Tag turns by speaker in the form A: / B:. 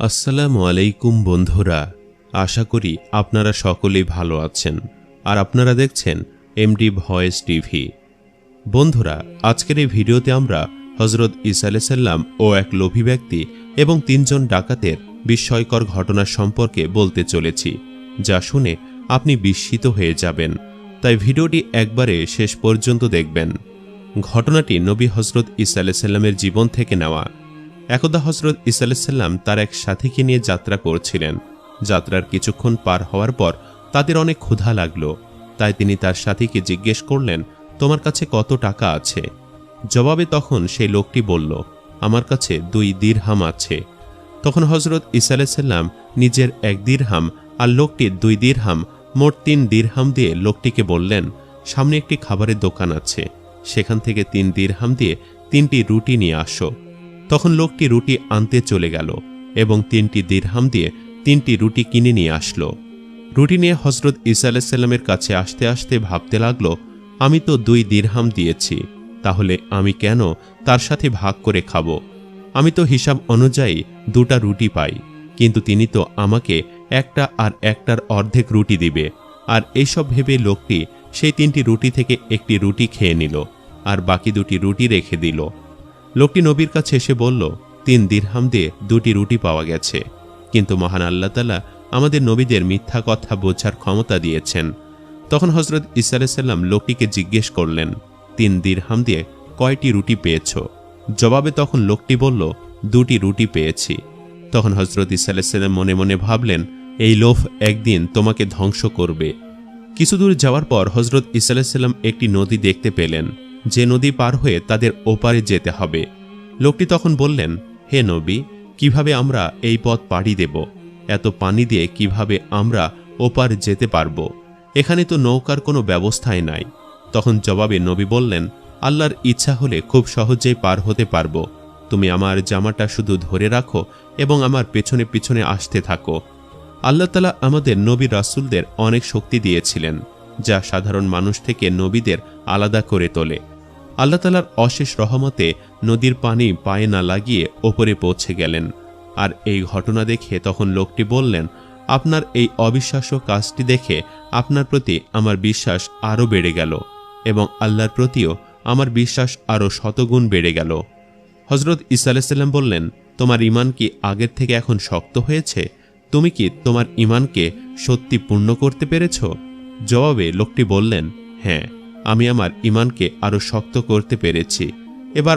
A: আসসালামু আলাইকুম বন্ধুরা, আশা করি আপনারা সকলেই ভালো আছেন আর আপনারা দেখছেন এমডি ভয়েস টিভি। বন্ধুরা, আজকের এই ভিডিওতে আমরা হযরত ঈসা আলাইহিস সালাম ও এক লোভী ব্যক্তি এবং ৩ জন ডাকাতের বিস্ময়কর ঘটনা সম্পর্কে বলতে চলেছি, যা শুনে আপনি বিস্মিত হয়ে যাবেন। তাই ভিডিওটি একবারে শেষ পর্যন্ত দেখবেন। ঘটনাটি নবী হযরত ঈসা আলাইহিস সালামের জীবন থেকে নেওয়া। একদা হযরত ঈসা আলাইহিস সালাম তার এক সাথীকে নিয়ে যাত্রা করছিলেন। যাত্রার কিছুক্ষণ পার হওয়ার পর তাদের অনেক ক্ষুধা লাগলো, তাই তিনি তার সাথীকে জিজ্ঞেস করলেন, তোমার কাছে কত টাকা আছে? জবাবে তখন সেই লোকটি বলল, আমার কাছে 2 দিরহাম আছে। তখন হযরত ঈসা আলাইহিস সালাম নিজের 1 দিরহাম আর লোকটির 2 দিরহাম, মোট 3 দিরহাম দিয়ে লোকটিকে বললেন, সামনে একটি খাবারের দোকান আছে, সেখান থেকে 3 দিরহাম দিয়ে 3টি রুটি নিয়ে আসো। তখন লোকটি রুটি আনতে চলে গেল এবং 3টি দিরহাম দিয়ে 3টি রুটি কিনে নিয়ে আসলো। রুটি নিয়ে হযরত ঈসা আলাইহিস সালামের কাছে আসতে আসতে ভাবতে লাগলো, আমি তো 2 দিরহাম দিয়েছি, তাহলে আমি কেন তার সাথে ভাগ করে খাবো? আমি তো হিসাব অনুযায়ী 2টা রুটি পাই, কিন্তু তিনি তো আমাকে একটা আর একটার অর্ধেক রুটি দিবে। আর এইসব ভেবে লোকটি সেই 3টি রুটি থেকে একটি রুটি খেয়ে নিল আর বাকি 2টি রুটি রেখে দিল। লোকটি নবীর কাছে এসে বলল, 3 দিরহাম দিয়ে 2টি রুটি পাওয়া গেছে, কিন্তু মহান আল্লাহ তাআলা আমাদের নবীদের মিথ্যা কথা বোঝার ক্ষমতা দিয়েছেন। তখন হযরত ঈসা আলাইহিস সালাম লোকটিকে জিজ্ঞেস করলেন, 3 দিরহাম দিয়ে কয়টি রুটি পেয়েছ? জবাবে তখন লোকটি বলল, 2টি রুটি পেয়েছি। তখন হযরত ঈসা আলাইহিস সালাম মনে মনে ভাবলেন, এই লোভ একদিন তোমাকে ধ্বংস করবে। কিছু দূর যাওয়ার পর হযরত ঈসা আলাইহিস সালাম একটি নদী দেখতে পেলেন, যে নদী পার হয়ে তাদের ওপারে যেতে হবে। লোকটি তখন বললেন, হে নবী, কিভাবে আমরা এই পথ পাড়ি দেব? এত পানি দিয়ে কিভাবে আমরা ওপার যেতে পারব? এখানে তো নৌকার কোনো ব্যবস্থাই নাই। তখন জবাবে নবী বললেন, আল্লাহর ইচ্ছা হলে খুব সহজেই পার হতে পারব। তুমি আমার জামাটা শুধু ধরে রাখো এবং আমার পেছনে পিছনে আসতে থাকো। আল্লাহ তাআলা আমাদের নবী রাসূলদের অনেক শক্তি দিয়েছিলেন, যা সাধারণ মানুষ থেকে নবীদের আলাদা করে তোলে। আল্লাহ তাআলার অশেষ রহমতে নদীর পানি পায়ে না লাগিয়ে ওপরে পৌঁছে গেলেন। আর এই ঘটনা দেখে তখন লোকটি বললেন, আপনার এই অবিশ্বাস্য কাজটি দেখে আপনার প্রতি আমার বিশ্বাস আরও বেড়ে গেল এবং আল্লাহর প্রতিও আমার বিশ্বাস আরও শতগুণ বেড়ে গেল। হযরত ঈসা আলাইহিস সালাম বললেন, তোমার ঈমান কি আগের থেকে এখন শক্ত হয়েছে? তুমি কি তোমার ঈমানকে সত্যি পূর্ণ করতে পেরেছ? জবাবে লোকটি বললেন, হ্যাঁ, আমি আমার ঈমানকে আরও শক্ত করতে পেরেছি। এবার